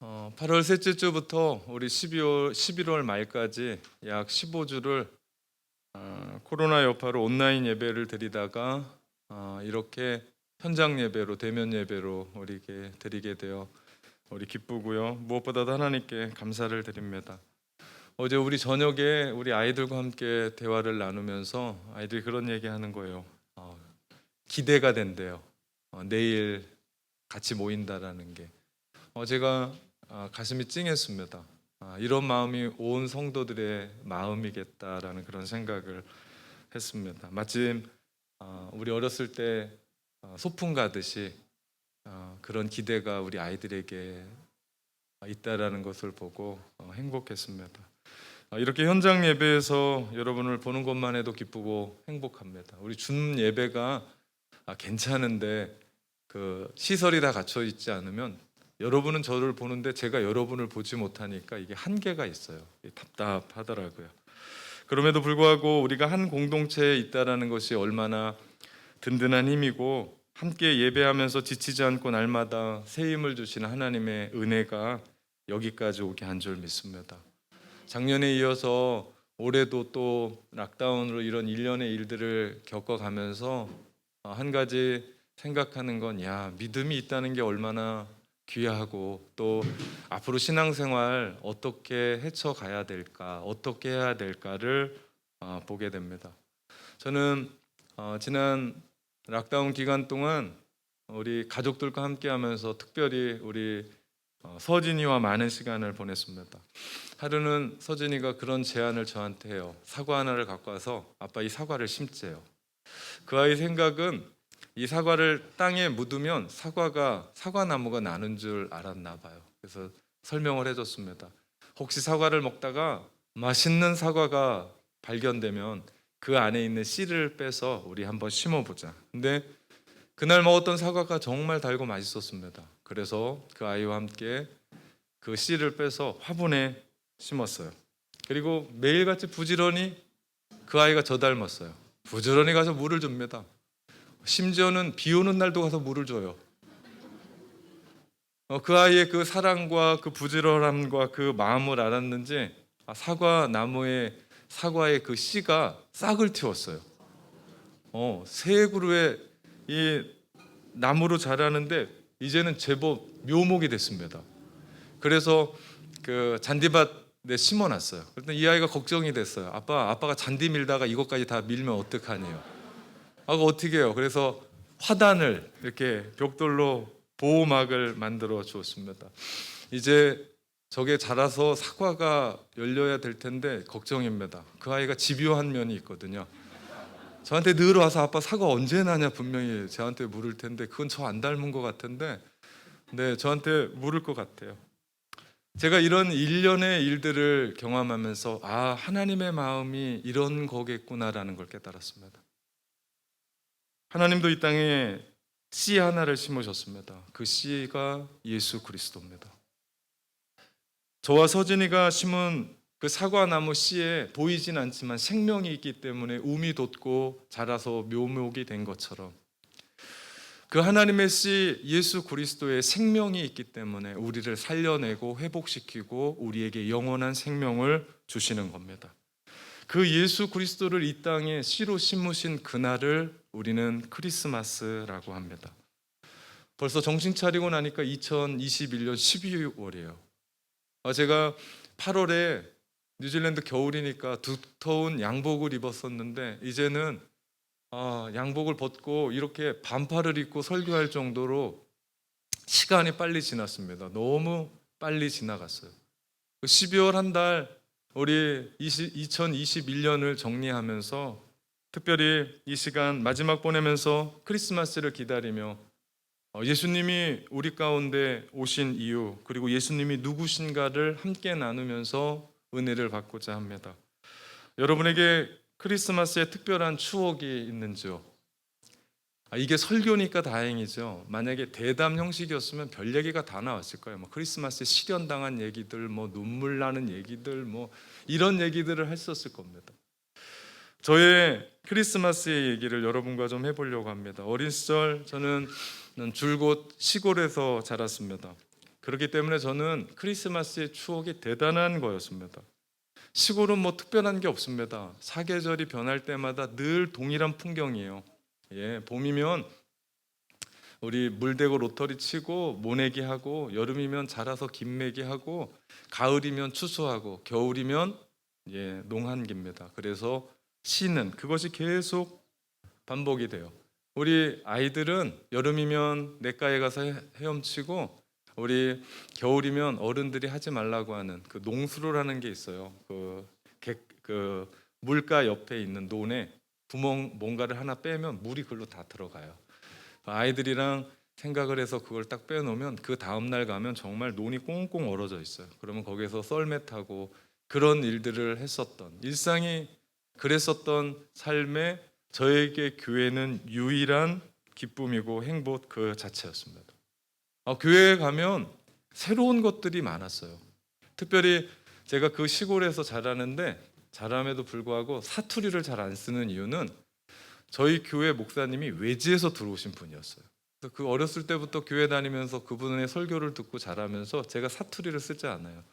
8월 셋째 주부터 우리 11월 말까지 약 15주를 코로나 여파로 온라인 예배를 드리다가 이렇게 현장 예배로 대면 예배로 우리에게 드리게 되어 우리 기쁘고요. 무엇보다도 하나님께 감사를 드립니다. 어제 우리 저녁에 우리 아이들과 함께 대화를 나누면서 아이들이 그런 얘기하는 거예요. 기대가 된대요. 내일 같이 모인다라는 게. 제가 가슴이 찡했습니다. 이런 마음이 온 성도들의 마음이겠다라는 그런 생각을 했습니다. 마침 우리 어렸을 때 소풍 가듯이 그런 기대가 우리 아이들에게 있다라는 것을 보고 행복했습니다. 이렇게 현장 예배에서 여러분을 보는 것만 해도 기쁘고 행복합니다. 우리 준 예배가 괜찮은데 그 시설이 다 갖춰 있지 않으면 여러분은 저를 보는데 제가 여러분을 보지 못하니까 이게 한계가 있어요. 답답하더라고요. 그럼에도 불구하고 우리가 한 공동체에 있다라는 것이 얼마나 든든한 힘이고 함께 예배하면서 지치지 않고 날마다 새 힘을 주시는 하나님의 은혜가 여기까지 오게 한 줄 믿습니다. 작년에 이어서 올해도 또 락다운으로 이런 일련의 일들을 겪어가면서 한 가지 생각하는 건 믿음이 있다는 게 얼마나 귀하고 또 앞으로 신앙생활 어떻게 헤쳐가야 될까, 어떻게 해야 될까를 보게 됩니다. 저는 지난 락다운 기간 동안 우리 가족들과 함께하면서 특별히 우리 서진이와 많은 시간을 보냈습니다. 하루는 서진이가 그런 제안을 저한테 해요. 사과 하나를 갖고 와서 아빠 이 사과를 심재요. 그 아이 생각은 이 사과를 땅에 묻으면 사과나무가 나는 줄 알았나 봐요. 그래서 설명을 해줬습니다. 혹시 사과를 먹다가 맛있는 사과가 발견되면 그 안에 있는 씨를 빼서 우리 한번 심어보자. 근데 그날 먹었던 사과가 정말 달고 맛있었습니다. 그래서 그 아이와 함께 그 씨를 빼서 화분에 심었어요. 그리고 매일같이 부지런히 그 아이가 저 닮았어요. 부지런히 가서 물을 줍니다. 심지어는 비 오는 날도 가서 물을 줘요. 그 아이의 그 사랑과 그 부지런함과 그 마음을 알았는지 사과의 그 씨가 싹을 틔웠어요. 새 그루에 이 나무로 자라는데 이제는 제법 묘목이 됐습니다. 그래서 그 잔디밭에 심어놨어요. 그랬더니 이 아이가 걱정이 됐어요. 아빠가 잔디 밀다가 이것까지 다 밀면 어떡하니요? 그거 어떻게 해요? 그래서 화단을 이렇게 벽돌로 보호막을 만들어 주었습니다. 이제 저게 자라서 사과가 열려야 될 텐데 걱정입니다. 그 아이가 집요한 면이 있거든요. 저한테 늘 와서 아빠 사과 언제 나냐 분명히 저한테 물을 텐데 그건 저 안 닮은 것 같은데 네, 저한테 물을 것 같아요. 제가 이런 일련의 일들을 경험하면서 하나님의 마음이 이런 거겠구나라는 걸 깨달았습니다. 하나님도 이 땅에 씨 하나를 심으셨습니다. 그 씨가 예수 그리스도입니다. 저와 서진이가 심은 그 사과나무 씨에 보이진 않지만 생명이 있기 때문에 움이 돋고 자라서 묘목이 된 것처럼 그 하나님의 씨 예수 그리스도의 생명이 있기 때문에 우리를 살려내고 회복시키고 우리에게 영원한 생명을 주시는 겁니다. 그 예수 그리스도를 이 땅에 씨로 심으신 그날을 우리는 크리스마스라고 합니다. 벌써 정신 차리고 나니까 2021년 12월이에요. 제가 8월에 뉴질랜드 겨울이니까 두터운 양복을 입었었는데 이제는 양복을 벗고 이렇게 반팔을 입고 설교할 정도로 시간이 빨리 지났습니다. 너무 빨리 지나갔어요. 12월 한 달 우리 2021년을 정리하면서 특별히 이 시간 마지막 보내면서 크리스마스를 기다리며 예수님이 우리 가운데 오신 이유 그리고 예수님이 누구신가를 함께 나누면서 은혜를 받고자 합니다. 여러분에게 크리스마스에 특별한 추억이 있는지요? 이게 설교니까 다행이죠. 만약에 대담 형식이었으면 별 얘기가 다 나왔을 거예요. 크리스마스에 실현당한 얘기들, 눈물 나는 얘기들, 이런 얘기들을 했었을 겁니다. 저의 크리스마스의 얘기를 여러분과 좀 해보려고 합니다. 어린 시절 저는 줄곧 시골에서 자랐습니다. 그렇기 때문에 저는 크리스마스의 추억이 대단한 거였습니다. 시골은 뭐 특별한 게 없습니다. 사계절이 변할 때마다 늘 동일한 풍경이에요. 예, 봄이면 우리 물대고 로터리 치고 모내기 하고, 여름이면 자라서 김매기 하고, 가을이면 추수하고, 겨울이면 농한기입니다. 그래서 쉬는 그것이 계속 반복이 돼요. 우리 아이들은 여름이면 냇가에 가서 헤엄치고, 우리 겨울이면 어른들이 하지 말라고 하는 그 농수로라는 게 있어요. 그 물가 옆에 있는 논에 구멍 뭔가를 하나 빼면 물이 그걸로 다 들어가요. 아이들이랑 생각을 해서 그걸 딱 빼놓으면 그 다음날 가면 정말 논이 꽁꽁 얼어져 있어요. 그러면 거기서 썰매 타고 그런 일들을 했었던, 일상이 그랬었던 삶에 저에게 교회는 유일한 기쁨이고 행복 그 자체였습니다. 교회에 가면 새로운 것들이 많았어요. 특별히 제가 그 시골에서 자람에도 불구하고 사투리를 잘 안 쓰는 이유는 저희 교회 목사님이 외지에서 들어오신 분이었어요. 그래서 그 어렸을 때부터 교회 다니면서 그분의 설교를 듣고 자라면서 제가 사투리를 쓰지 않아요.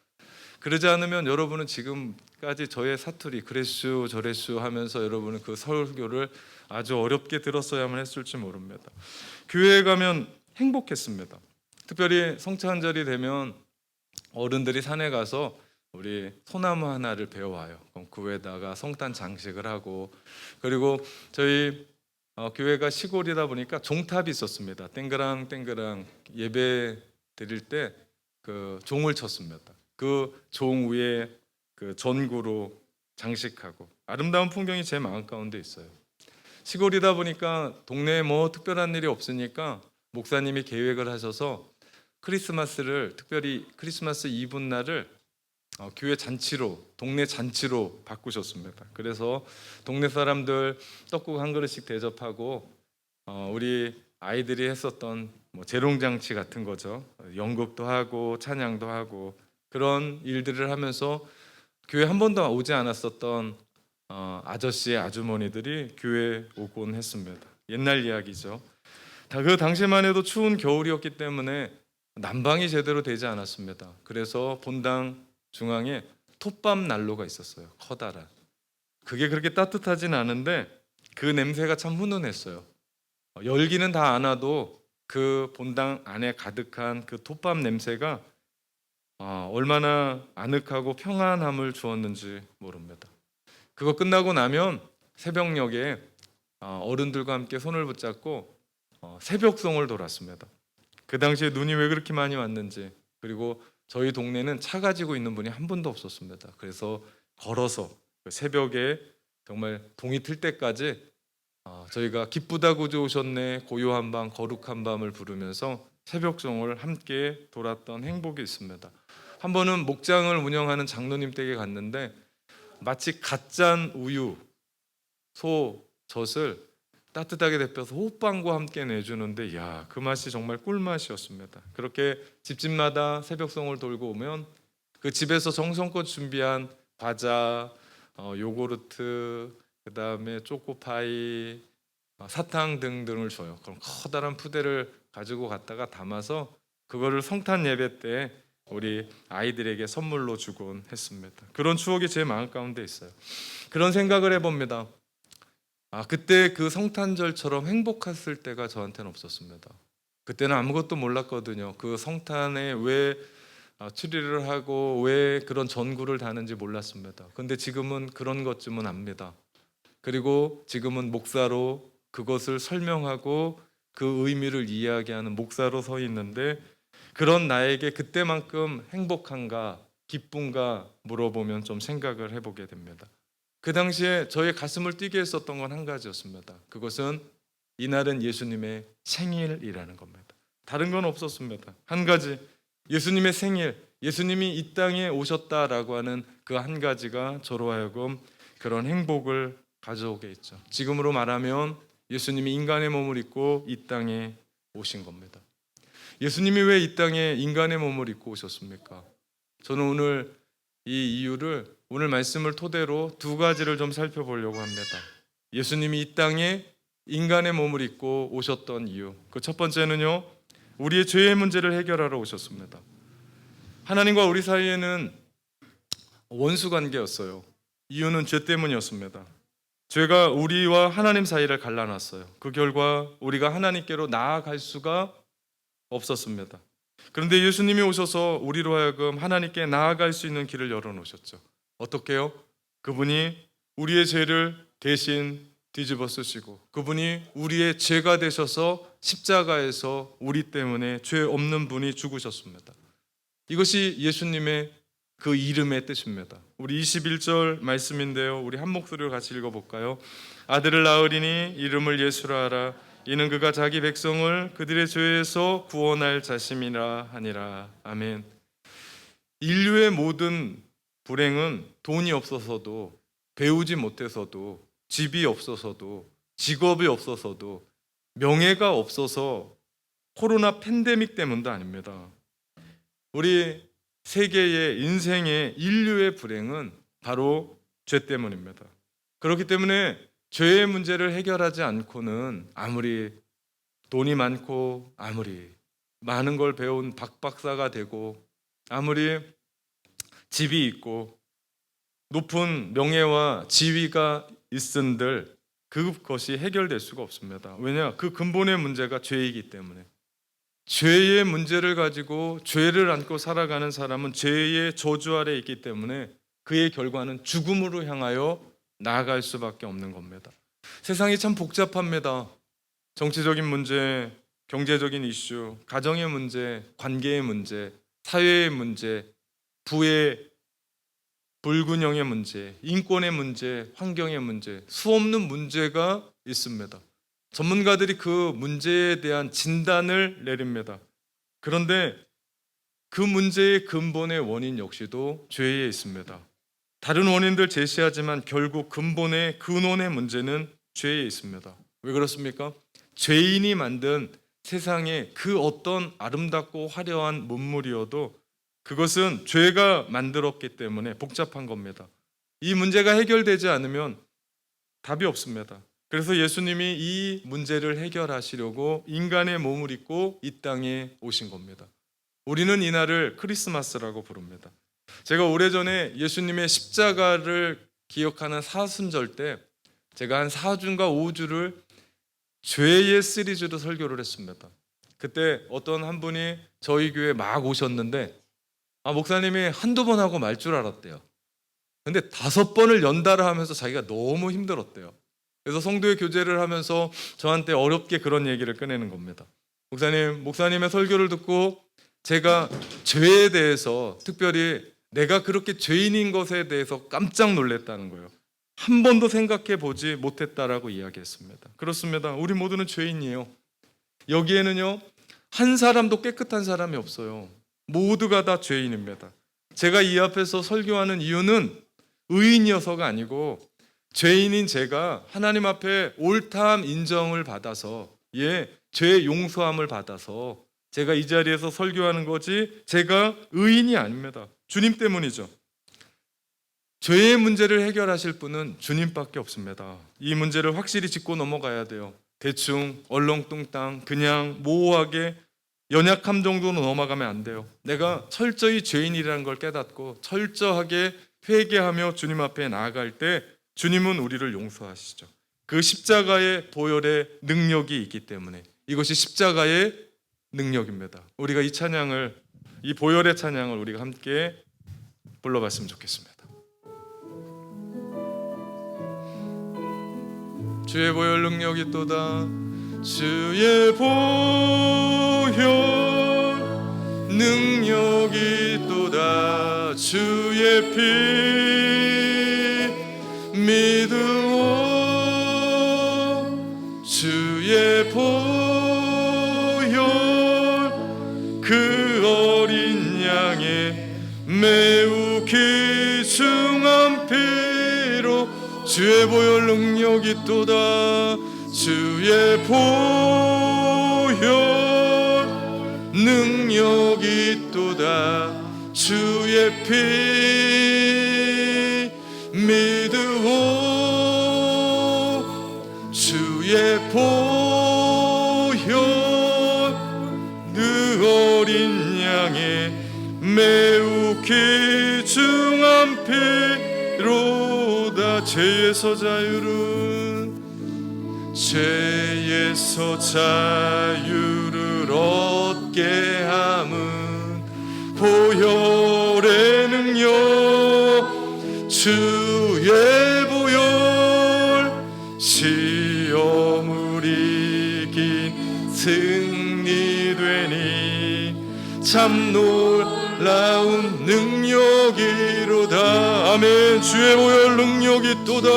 그러지 않으면 여러분은 지금까지 저의 사투리 그랬슈 저랬슈 하면서 여러분은 그 설교를 아주 어렵게 들었어야만 했을지 모릅니다. 교회에 가면 행복했습니다. 특별히 성찬절이 되면 어른들이 산에 가서 우리 소나무 하나를 베어와요. 그럼 그 위에다가 성탄 장식을 하고, 그리고 저희 교회가 시골이다 보니까 종탑이 있었습니다. 땡그랑 땡그랑 예배 드릴 때 그 종을 쳤습니다. 그 종 위에 그 전구로 장식하고, 아름다운 풍경이 제 마음 가운데 있어요. 시골이다 보니까 동네에 뭐 특별한 일이 없으니까 목사님이 계획을 하셔서 크리스마스를, 특별히 크리스마스 이브 날을 교회 잔치로, 동네 잔치로 바꾸셨습니다. 그래서 동네 사람들 떡국 한 그릇씩 대접하고, 우리 아이들이 했었던 뭐 재롱잔치 같은 거죠. 연극도 하고 찬양도 하고 그런 일들을 하면서 교회 한 번도 오지 않았었던 아저씨, 아주머니들이 교회에 오곤 했습니다. 옛날 이야기죠. 그 당시만 해도 추운 겨울이었기 때문에 난방이 제대로 되지 않았습니다. 그래서 본당 중앙에 톱밥 난로가 있었어요. 커다란. 그게 그렇게 따뜻하진 않은데 그 냄새가 참 훈훈했어요. 열기는 다 안 와도 그 본당 안에 가득한 그 톱밥 냄새가 얼마나 아늑하고 평안함을 주었는지 모릅니다. 그거 끝나고 나면 새벽녘에 어른들과 함께 손을 붙잡고 새벽송을 돌았습니다. 그 당시에 눈이 왜 그렇게 많이 왔는지, 그리고 저희 동네는 차 가지고 있는 분이 한 분도 없었습니다. 그래서 걸어서 새벽에 정말 동이 틀 때까지 저희가 기쁘다 구주 오셨네, 고요한 밤, 거룩한 밤을 부르면서 새벽송을 함께 돌았던 행복이 있습니다. 한 번은 목장을 운영하는 장로님 댁에 갔는데 마치 갓 짠 우유, 소 젖을 따뜻하게 데펴서 호빵과 함께 내주는데, 그 맛이 정말 꿀맛이었습니다. 그렇게 집집마다 새벽송을 돌고 오면 그 집에서 정성껏 준비한 과자, 요구르트, 그 다음에 초코파이, 사탕 등등을 줘요. 그럼 커다란 푸대를 가지고 갔다가 담아서 그거를 성탄 예배 때 우리 아이들에게 선물로 주곤 했습니다. 그런 추억이 제 마음 가운데 있어요. 그런 생각을 해봅니다. 그때 그 성탄절처럼 행복했을 때가 저한테는 없었습니다. 그때는 아무것도 몰랐거든요. 그 성탄에 왜 추리를 하고 왜 그런 전구를 다는지 몰랐습니다. 근데 지금은 그런 것쯤은 압니다. 그리고 지금은 목사로 그것을 설명하고 그 의미를 이야기하는 목사로 서 있는데, 그런 나에게 그때만큼 행복한가 기쁜가 물어보면 좀 생각을 해보게 됩니다. 그 당시에 저의 가슴을 뛰게 했었던 건 한 가지였습니다. 그것은 이날은 예수님의 생일이라는 겁니다. 다른 건 없었습니다. 한 가지, 예수님의 생일, 예수님이 이 땅에 오셨다라고 하는 그 한 가지가 저로 하여금 그런 행복을 가져오게 했죠. 지금으로 말하면 예수님이 인간의 몸을 입고 이 땅에 오신 겁니다. 예수님이 왜 이 땅에 인간의 몸을 입고 오셨습니까? 저는 오늘 이 이유를, 오늘 말씀을 토대로 두 가지를 좀 살펴보려고 합니다. 예수님이 이 땅에 인간의 몸을 입고 오셨던 이유. 그 첫 번째는요, 우리의 죄의 문제를 해결하러 오셨습니다. 하나님과 우리 사이에는 원수 관계였어요. 이유는 죄 때문이었습니다. 죄가 우리와 하나님 사이를 갈라놨어요. 그 결과 우리가 하나님께로 나아갈 수가 없었습니다. 그런데 예수님이 오셔서 우리로 하여금 하나님께 나아갈 수 있는 길을 열어놓으셨죠. 어떻게요? 그분이 우리의 죄를 대신 뒤집어 쓰시고 그분이 우리의 죄가 되셔서 십자가에서 우리 때문에 죄 없는 분이 죽으셨습니다. 이것이 예수님의 그 이름의 뜻입니다. 우리 21절 말씀인데요, 우리 한 목소리로 같이 읽어볼까요? 아들을 낳으리니 이름을 예수라 하라. 이는 그가 자기 백성을 그들의 죄에서 구원할 자심이라 하니라. 아멘. 인류의 모든 불행은 돈이 없어서도, 배우지 못해서도, 집이 없어서도, 직업이 없어서도, 명예가 없어서 코로나 팬데믹 때문도 아닙니다. 우리 세계의 인생의 인류의 불행은 바로 죄 때문입니다. 그렇기 때문에 죄의 문제를 해결하지 않고는 아무리 돈이 많고 아무리 많은 걸 배운 박박사가 되고 아무리 집이 있고 높은 명예와 지위가 있은들 그것이 해결될 수가 없습니다. 왜냐? 그 근본의 문제가 죄이기 때문에. 죄의 문제를 가지고 죄를 안고 살아가는 사람은 죄의 저주 아래 있기 때문에 그의 결과는 죽음으로 향하여 나아갈 수밖에 없는 겁니다. 세상이 참 복잡합니다. 정치적인 문제, 경제적인 이슈, 가정의 문제, 관계의 문제, 사회의 문제, 부의 불균형의 문제, 인권의 문제, 환경의 문제, 수없는 문제가 있습니다. 전문가들이 그 문제에 대한 진단을 내립니다. 그런데 그 문제의 근본의 원인 역시도 죄에 있습니다. 다른 원인들 제시하지만 결국 근본의 근원의 문제는 죄에 있습니다. 왜 그렇습니까? 죄인이 만든 세상의 그 어떤 아름답고 화려한 문물이어도 그것은 죄가 만들었기 때문에 복잡한 겁니다. 이 문제가 해결되지 않으면 답이 없습니다. 그래서 예수님이 이 문제를 해결하시려고 인간의 몸을 입고 이 땅에 오신 겁니다. 우리는 이날을 크리스마스라고 부릅니다. 제가 오래전에 예수님의 십자가를 기억하는 사순절 때 제가 한 4주인가 5주를 죄의 시리즈로 설교를 했습니다. 그때 어떤 한 분이 저희 교회에 막 오셨는데 목사님이 한두 번 하고 말 줄 알았대요. 근데 5번을 연달아 하면서 자기가 너무 힘들었대요. 그래서 성도의 교제를 하면서 저한테 어렵게 그런 얘기를 꺼내는 겁니다. 목사님의 설교를 듣고 제가 죄에 대해서, 특별히 내가 그렇게 죄인인 것에 대해서 깜짝 놀랐다는 거예요. 한 번도 생각해 보지 못했다라고 이야기했습니다. 그렇습니다. 우리 모두는 죄인이에요. 여기에는요, 한 사람도 깨끗한 사람이 없어요. 모두가 다 죄인입니다. 제가 이 앞에서 설교하는 이유는 의인이어서가 아니고 죄인인 제가 하나님 앞에 옳다함 인정을 받아서, 죄의 용서함을 받아서 제가 이 자리에서 설교하는 거지 제가 의인이 아닙니다. 주님 때문이죠. 죄의 문제를 해결하실 분은 주님밖에 없습니다. 이 문제를 확실히 짚고 넘어가야 돼요. 대충 얼렁뚱땅 그냥 모호하게 연약함 정도로 넘어가면 안 돼요. 내가 철저히 죄인이라는 걸 깨닫고 철저하게 회개하며 주님 앞에 나아갈 때 주님은 우리를 용서하시죠. 그 십자가의 보혈의 능력이 있기 때문에 이것이 십자가의 능력입니다. 우리가 이 찬양을, 이 보혈의 찬양을 우리가 함께 불러봤으면 좋겠습니다. 주의 보혈 능력이 있도다. 주의 보혈 능력이 있도다. 주의 피 믿으오. 주의 보혈 그 어린 양의 매우 귀중한 피로 주의 보혈 능력이 있도다. 주의 보혈 능력이 있도다. 주의 피 믿으오. 주의 보혈 그 어린 양의 매우 귀중한 피로다. 죄에서 자유를 얻게 함은 보혈의 능력, 주의 보혈, 시험을 이긴 승리되니 참 놀라운 능력이로다. 아멘. 주의 보혈 능력이 또다.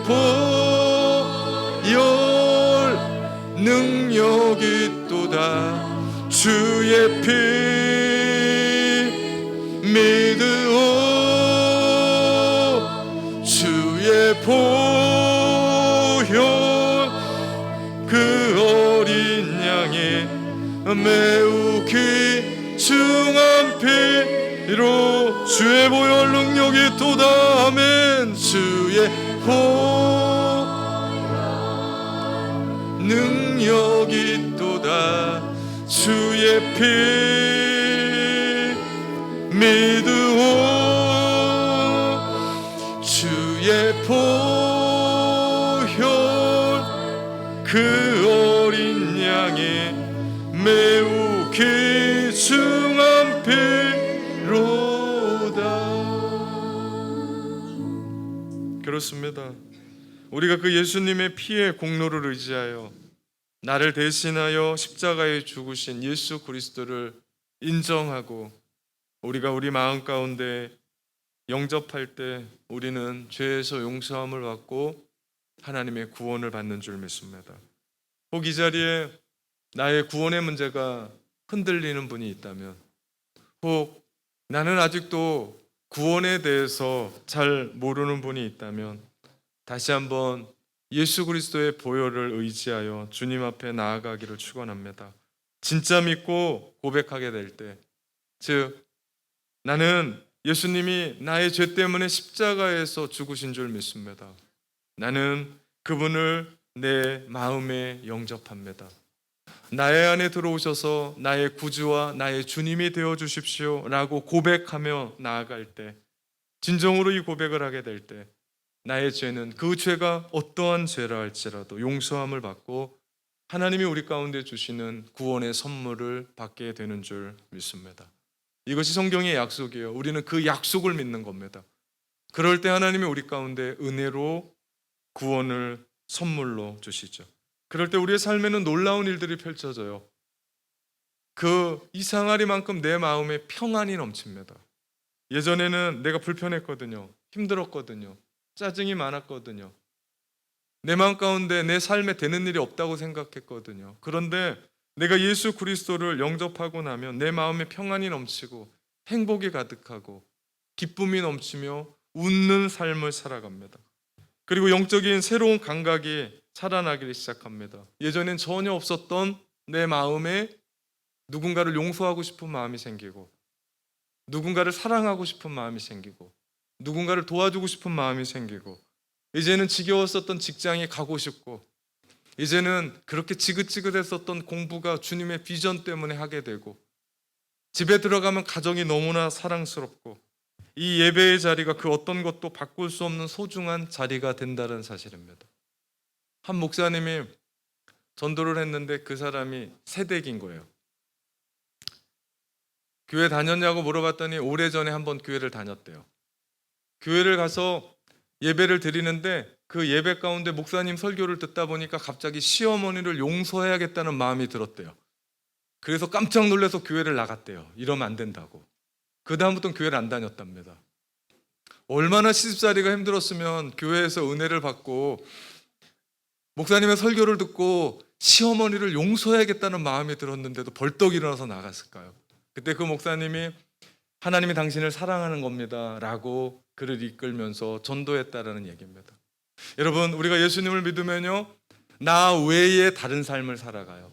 보혈 능력이 또다. 주의 피 믿으오. 주의 보혈 그 어린 양의 매우 귀중한 피로 주의 보혈 능력이 또다. 아멘. 주의 능력이 또다. 주의 피 믿으오. 주의 보혈 그 어린 양의 매우 귀중한 피로다. 그렇습니다. 우리가 그 예수님의 피의 공로를 의지하여 나를 대신하여 십자가에 죽으신 예수 그리스도를 인정하고 우리가 우리 마음 가운데 영접할 때 우리는 죄에서 용서함을 받고 하나님의 구원을 받는 줄 믿습니다. 혹 이 자리에 나의 구원의 문제가 흔들리는 분이 있다면, 혹 나는 아직도 구원에 대해서 잘 모르는 분이 있다면 다시 한번 예수 그리스도의 보혈을 의지하여 주님 앞에 나아가기를 축원합니다. 진짜 믿고 고백하게 될 때, 즉 나는 예수님이 나의 죄 때문에 십자가에서 죽으신 줄 믿습니다. 나는 그분을 내 마음에 영접합니다. 나의 안에 들어오셔서 나의 구주와 나의 주님이 되어 주십시오 라고 고백하며 나아갈 때, 진정으로 이 고백을 하게 될 때 나의 죄는 그 죄가 어떠한 죄라 할지라도 용서함을 받고 하나님이 우리 가운데 주시는 구원의 선물을 받게 되는 줄 믿습니다. 이것이 성경의 약속이에요. 우리는 그 약속을 믿는 겁니다. 그럴 때 하나님이 우리 가운데 은혜로 구원을 선물로 주시죠. 그럴 때 우리의 삶에는 놀라운 일들이 펼쳐져요. 그 이상하리만큼 내 마음에 평안이 넘칩니다. 예전에는 내가 불편했거든요. 힘들었거든요. 짜증이 많았거든요. 내 마음 가운데 내 삶에 되는 일이 없다고 생각했거든요. 그런데 내가 예수 그리스도를 영접하고 나면 내 마음에 평안이 넘치고 행복이 가득하고 기쁨이 넘치며 웃는 삶을 살아갑니다. 그리고 영적인 새로운 감각이 살아나기 시작합니다. 예전엔 전혀 없었던 내 마음에 누군가를 용서하고 싶은 마음이 생기고, 누군가를 사랑하고 싶은 마음이 생기고, 누군가를 도와주고 싶은 마음이 생기고, 이제는 지겨웠었던 직장에 가고 싶고, 이제는 그렇게 지긋지긋했었던 공부가 주님의 비전 때문에 하게 되고, 집에 들어가면 가정이 너무나 사랑스럽고, 이 예배의 자리가 그 어떤 것도 바꿀 수 없는 소중한 자리가 된다는 사실입니다. 한 목사님이 전도를 했는데 그 사람이 새댁인 거예요. 교회 다녔냐고 물어봤더니 오래전에 한번 교회를 다녔대요. 교회를 가서 예배를 드리는데 그 예배 가운데 목사님 설교를 듣다 보니까 갑자기 시어머니를 용서해야겠다는 마음이 들었대요. 그래서 깜짝 놀라서 교회를 나갔대요. 이러면 안 된다고. 그 다음부터는 교회를 안 다녔답니다. 얼마나 시집살이가 힘들었으면 교회에서 은혜를 받고 목사님의 설교를 듣고 시어머니를 용서해야겠다는 마음이 들었는데도 벌떡 일어나서 나갔을까요? 그때 그 목사님이 하나님이 당신을 사랑하는 겁니다 라고 그를 이끌면서 전도했다라는 얘기입니다. 여러분, 우리가 예수님을 믿으면요, 나 외에 다른 삶을 살아가요.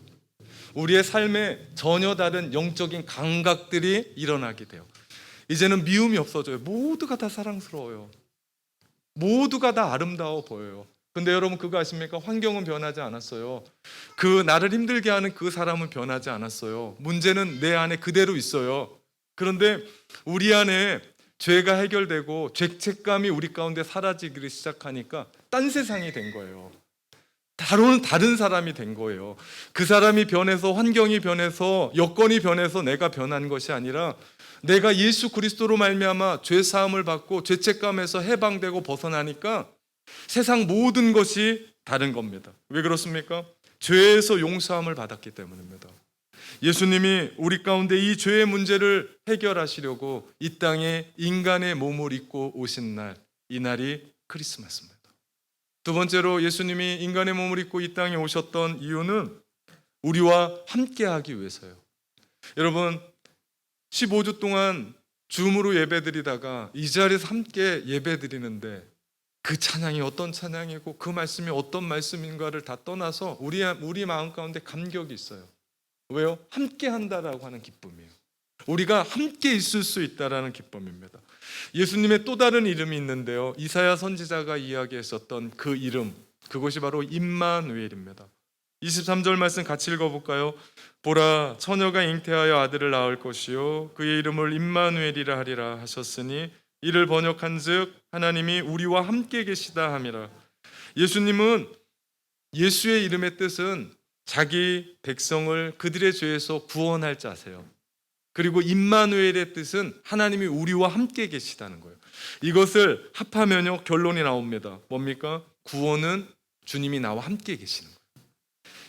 우리의 삶에 전혀 다른 영적인 감각들이 일어나게 돼요. 이제는 미움이 없어져요. 모두가 다 사랑스러워요. 모두가 다 아름다워 보여요. 근데 여러분 그거 아십니까? 환경은 변하지 않았어요. 그 나를 힘들게 하는 그 사람은 변하지 않았어요. 문제는 내 안에 그대로 있어요. 그런데 우리 안에 죄가 해결되고 죄책감이 우리 가운데 사라지기 시작하니까 딴 세상이 된 거예요. 다른 사람이 된 거예요. 그 사람이 변해서, 환경이 변해서, 여건이 변해서 내가 변한 것이 아니라 내가 예수 그리스도로 말미암아 죄 사함을 받고 죄책감에서 해방되고 벗어나니까 세상 모든 것이 다른 겁니다. 왜 그렇습니까? 죄에서 용서함을 받았기 때문입니다. 예수님이 우리 가운데 이 죄의 문제를 해결하시려고 이 땅에 인간의 몸을 입고 오신 날, 이 날이 크리스마스입니다. 두 번째로 예수님이 인간의 몸을 입고 이 땅에 오셨던 이유는 우리와 함께하기 위해서요. 여러분, 15주 동안 줌으로 예배드리다가 이 자리에서 함께 예배드리는데 그 찬양이 어떤 찬양이고 그 말씀이 어떤 말씀인가를 다 떠나서 우리 마음 가운데 감격이 있어요. 왜요? 함께 한다라고 하는 기쁨이에요. 우리가 함께 있을 수 있다라는 기쁨입니다. 예수님의 또 다른 이름이 있는데요, 이사야 선지자가 이야기했었던 그 이름, 그것이 바로 임마누엘입니다. 23절 말씀 같이 읽어볼까요? 보라, 처녀가 잉태하여 아들을 낳을 것이요 그의 이름을 임마누엘이라 하리라 하셨으니 이를 번역한즉 하나님이 우리와 함께 계시다 함이라. 예수님은, 예수의 이름의 뜻은 자기 백성을 그들의 죄에서 구원할 자세요. 그리고 임마누엘의 뜻은 하나님이 우리와 함께 계시다는 거예요. 이것을 합하면요 결론이 나옵니다. 뭡니까? 구원은 주님이 나와 함께 계시는 거예요.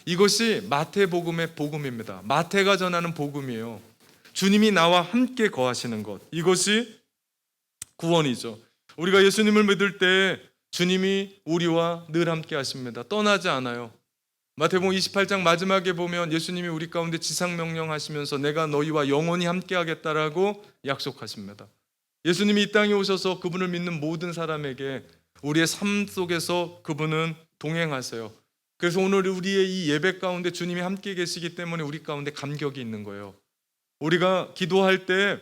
이것이 마태복음의 복음입니다. 마태가 전하는 복음이에요. 주님이 나와 함께 거하시는 것, 이것이 구원이죠. 우리가 예수님을 믿을 때 주님이 우리와 늘 함께 하십니다. 떠나지 않아요. 마태복음 28장 마지막에 보면 예수님이 우리 가운데 지상명령 하시면서 내가 너희와 영원히 함께 하겠다라고 약속하십니다. 예수님이 이 땅에 오셔서 그분을 믿는 모든 사람에게 우리의 삶 속에서 그분은 동행하세요. 그래서 오늘 우리의 이 예배 가운데 주님이 함께 계시기 때문에 우리 가운데 감격이 있는 거예요. 우리가 기도할 때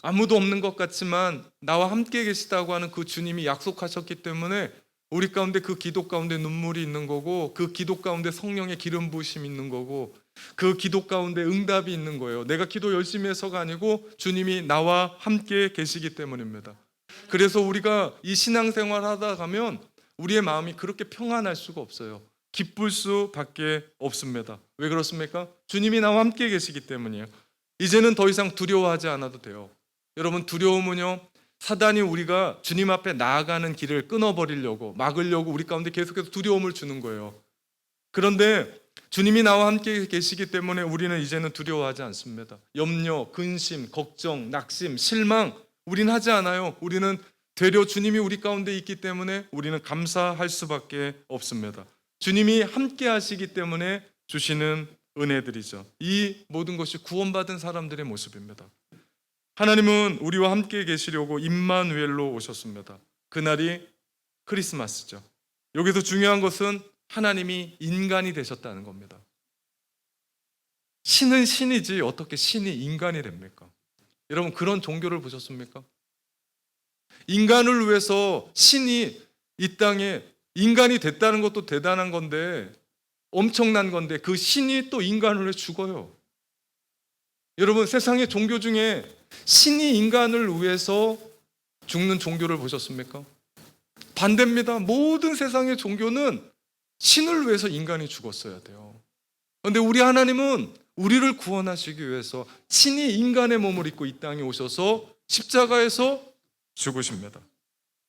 아무도 없는 것 같지만 나와 함께 계시다고 하는 그 주님이 약속하셨기 때문에 우리 가운데 그 기도 가운데 눈물이 있는 거고, 그 기도 가운데 성령의 기름 부으심이 있는 거고, 그 기도 가운데 응답이 있는 거예요. 내가 기도 열심히 해서가 아니고 주님이 나와 함께 계시기 때문입니다. 그래서 우리가 이 신앙생활 하다 가면 우리의 마음이 그렇게 평안할 수가 없어요. 기쁠 수밖에 없습니다. 왜 그렇습니까? 주님이 나와 함께 계시기 때문이에요. 이제는 더 이상 두려워하지 않아도 돼요. 여러분, 두려움은요, 사단이 우리가 주님 앞에 나아가는 길을 끊어버리려고, 막으려고 우리 가운데 계속해서 두려움을 주는 거예요. 그런데 주님이 나와 함께 계시기 때문에 우리는 이제는 두려워하지 않습니다. 염려, 근심, 걱정, 낙심, 실망 우리는 하지 않아요. 우리는 되려 주님이 우리 가운데 있기 때문에 우리는 감사할 수밖에 없습니다. 주님이 함께 하시기 때문에 주시는 은혜들이죠. 이 모든 것이 구원받은 사람들의 모습입니다. 하나님은 우리와 함께 계시려고 임마누엘로 오셨습니다. 그날이 크리스마스죠. 여기서 중요한 것은 하나님이 인간이 되셨다는 겁니다. 신은 신이지 어떻게 신이 인간이 됩니까? 여러분, 그런 종교를 보셨습니까? 인간을 위해서 신이 이 땅에 인간이 됐다는 것도 대단한 건데, 엄청난 건데, 그 신이 또 인간을 위해 죽어요. 여러분, 세상의 종교 중에 신이 인간을 위해서 죽는 종교를 보셨습니까? 반대입니다. 모든 세상의 종교는 신을 위해서 인간이 죽었어야 돼요. 그런데 우리 하나님은 우리를 구원하시기 위해서 신이 인간의 몸을 입고 이 땅에 오셔서 십자가에서 죽으십니다.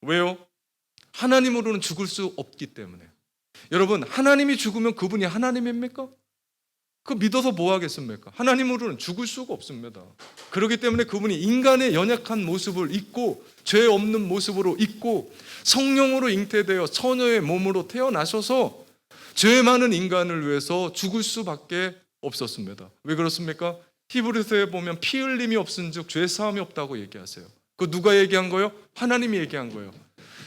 왜요? 하나님으로는 죽을 수 없기 때문에. 여러분, 하나님이 죽으면 그분이 하나님입니까? 그 믿어서 뭐 하겠습니까? 하나님으로는 죽을 수가 없습니다. 그렇기 때문에 그분이 인간의 연약한 모습을 입고, 죄 없는 모습으로 입고, 성령으로 잉태되어 처녀의 몸으로 태어나셔서 죄 많은 인간을 위해서 죽을 수밖에 없었습니다. 왜 그렇습니까? 히브리서에 보면 피 흘림이 없은즉 죄 사함이 없다고 얘기하세요. 그 누가 얘기한 거예요? 하나님이 얘기한 거예요.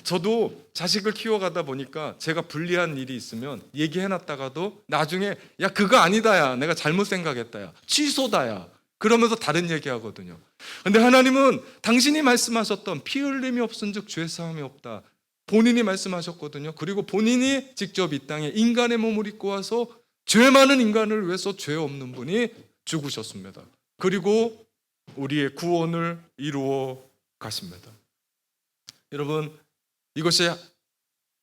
저도 자식을 키워가다 보니까 제가 불리한 일이 있으면 얘기해놨다가도 나중에 야 그거 아니다, 야 내가 잘못 생각했다, 야 취소다, 야 그러면서 다른 얘기하거든요. 근데 하나님은 당신이 말씀하셨던 피 흘림이 없은즉 죄 사함이 없다, 본인이 말씀하셨거든요. 그리고 본인이 직접 이 땅에 인간의 몸을 입고 와서 죄 많은 인간을 위해서 죄 없는 분이 죽으셨습니다. 그리고 우리의 구원을 이루어 가십니다. 여러분, 이것이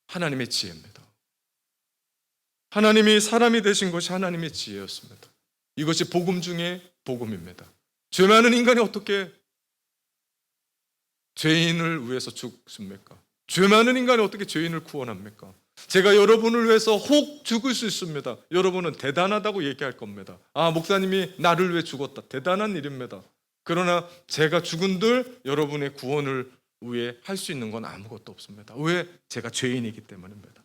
하나님의 지혜입니다. 하나님이 사람이 되신 것이 하나님의 지혜였습니다. 이것이 복음 중에 복음입니다. 죄 많은 인간이 어떻게 죄인을 위해서 죽습니까? 죄 많은 인간이 어떻게 죄인을 구원합니까? 제가 여러분을 위해서 혹 죽을 수 있습니다. 여러분은 대단하다고 얘기할 겁니다. 아, 목사님이 나를 위해 죽었다. 대단한 일입니다. 그러나 제가 죽은들 여러분의 구원을 위해 할 수 있는 건 아무것도 없습니다. 왜? 제가 죄인이기 때문입니다.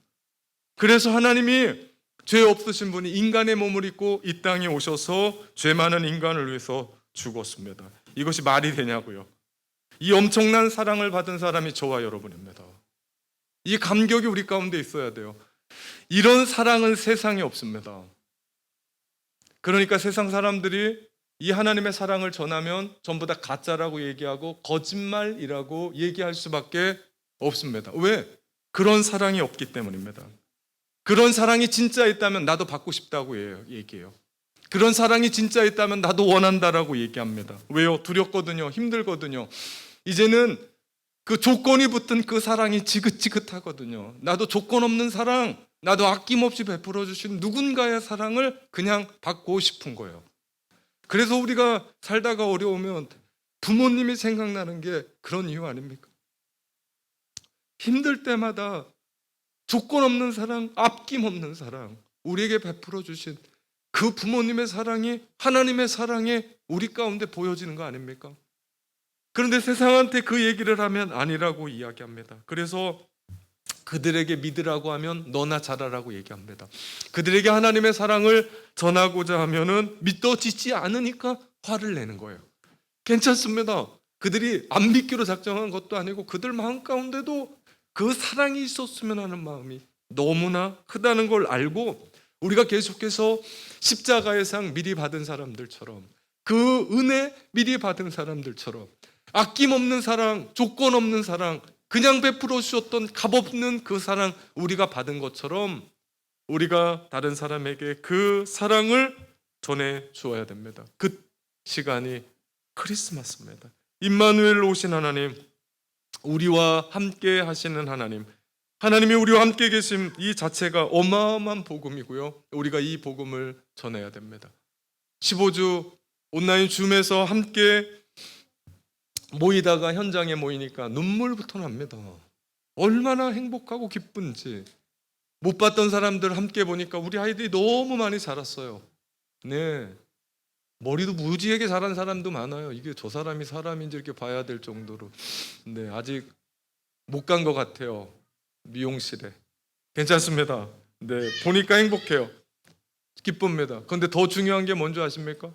그래서 하나님이 죄 없으신 분이 인간의 몸을 입고 이 땅에 오셔서 죄 많은 인간을 위해서 죽었습니다. 이것이 말이 되냐고요? 이 엄청난 사랑을 받은 사람이 저와 여러분입니다. 이 감격이 우리 가운데 있어야 돼요. 이런 사랑은 세상에 없습니다. 그러니까 세상 사람들이 이 하나님의 사랑을 전하면 전부 다 가짜라고 얘기하고 거짓말이라고 얘기할 수밖에 없습니다. 왜? 그런 사랑이 없기 때문입니다. 그런 사랑이 진짜 있다면 나도 받고 싶다고 얘기해요. 그런 사랑이 진짜 있다면 나도 원한다라고 얘기합니다. 왜요? 두렵거든요. 힘들거든요. 이제는 그 조건이 붙은 그 사랑이 지긋지긋하거든요. 나도 조건 없는 사랑, 나도 아낌없이 베풀어 주신 누군가의 사랑을 그냥 받고 싶은 거예요. 그래서 우리가 살다가 어려우면 부모님이 생각나는 게 그런 이유 아닙니까? 힘들 때마다 조건 없는 사랑, 아낌없는 사랑, 우리에게 베풀어 주신 그 부모님의 사랑이 하나님의 사랑에 우리 가운데 보여지는 거 아닙니까? 그런데 세상한테 그 얘기를 하면 아니라고 이야기합니다. 그래서 그들에게 믿으라고 하면 너나 잘하라고 얘기합니다. 그들에게 하나님의 사랑을 전하고자 하면은 믿어지지 않으니까 화를 내는 거예요. 괜찮습니다. 그들이 안 믿기로 작정한 것도 아니고 그들 마음 가운데도 그 사랑이 있었으면 하는 마음이 너무나 크다는 걸 알고 우리가 계속해서 십자가의 상 미리 받은 사람들처럼 그 은혜 미리 받은 사람들처럼 아낌없는 사랑, 조건 없는 사랑, 그냥 베풀어 주셨던 값없는 그 사랑 우리가 받은 것처럼 우리가 다른 사람에게 그 사랑을 전해 주어야 됩니다. 그 시간이 크리스마스입니다. 임마누엘로 오신 하나님, 우리와 함께 하시는 하나님, 하나님이 우리와 함께 계심 이 자체가 어마어마한 복음이고요. 우리가 이 복음을 전해야 됩니다. 15주 온라인 줌에서 함께 모이다가 현장에 모이니까 눈물부터 납니다. 얼마나 행복하고 기쁜지. 못 봤던 사람들 함께 보니까 우리 아이들이 너무 많이 자랐어요. 네, 머리도 무지하게 자란 사람도 많아요. 이게 저 사람이 사람인지 이렇게 봐야 될 정도로. 네, 아직 못 간 것 같아요. 미용실에. 괜찮습니다. 네, 보니까 행복해요. 기쁩니다. 그런데 더 중요한 게 뭔지 아십니까?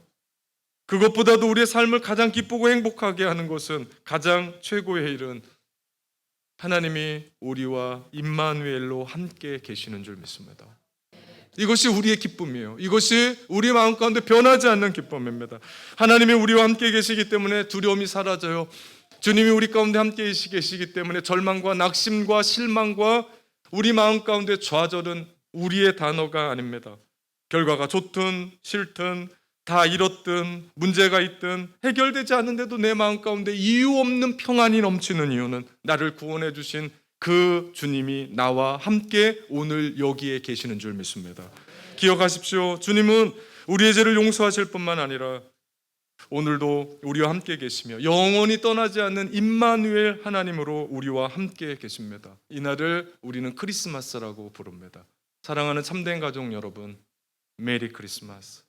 그것보다도 우리의 삶을 가장 기쁘고 행복하게 하는 것은 가장 최고의 일은 하나님이 우리와 임마누엘로 함께 계시는 줄 믿습니다. 이것이 우리의 기쁨이에요. 이것이 우리 마음 가운데 변하지 않는 기쁨입니다. 하나님이 우리와 함께 계시기 때문에 두려움이 사라져요. 주님이 우리 가운데 함께 계시기 때문에 절망과 낙심과 실망과 우리 마음 가운데 좌절은 우리의 단어가 아닙니다. 결과가 좋든 싫든 다 잃었든 문제가 있든 해결되지 않는데도 내 마음 가운데 이유 없는 평안이 넘치는 이유는 나를 구원해 주신 그 주님이 나와 함께 오늘 여기에 계시는 줄 믿습니다. 기억하십시오. 주님은 우리의 죄를 용서하실 뿐만 아니라 오늘도 우리와 함께 계시며 영원히 떠나지 않는 임마누엘 하나님으로 우리와 함께 계십니다. 이날을 우리는 크리스마스라고 부릅니다. 사랑하는 참된 가족 여러분, 메리 크리스마스.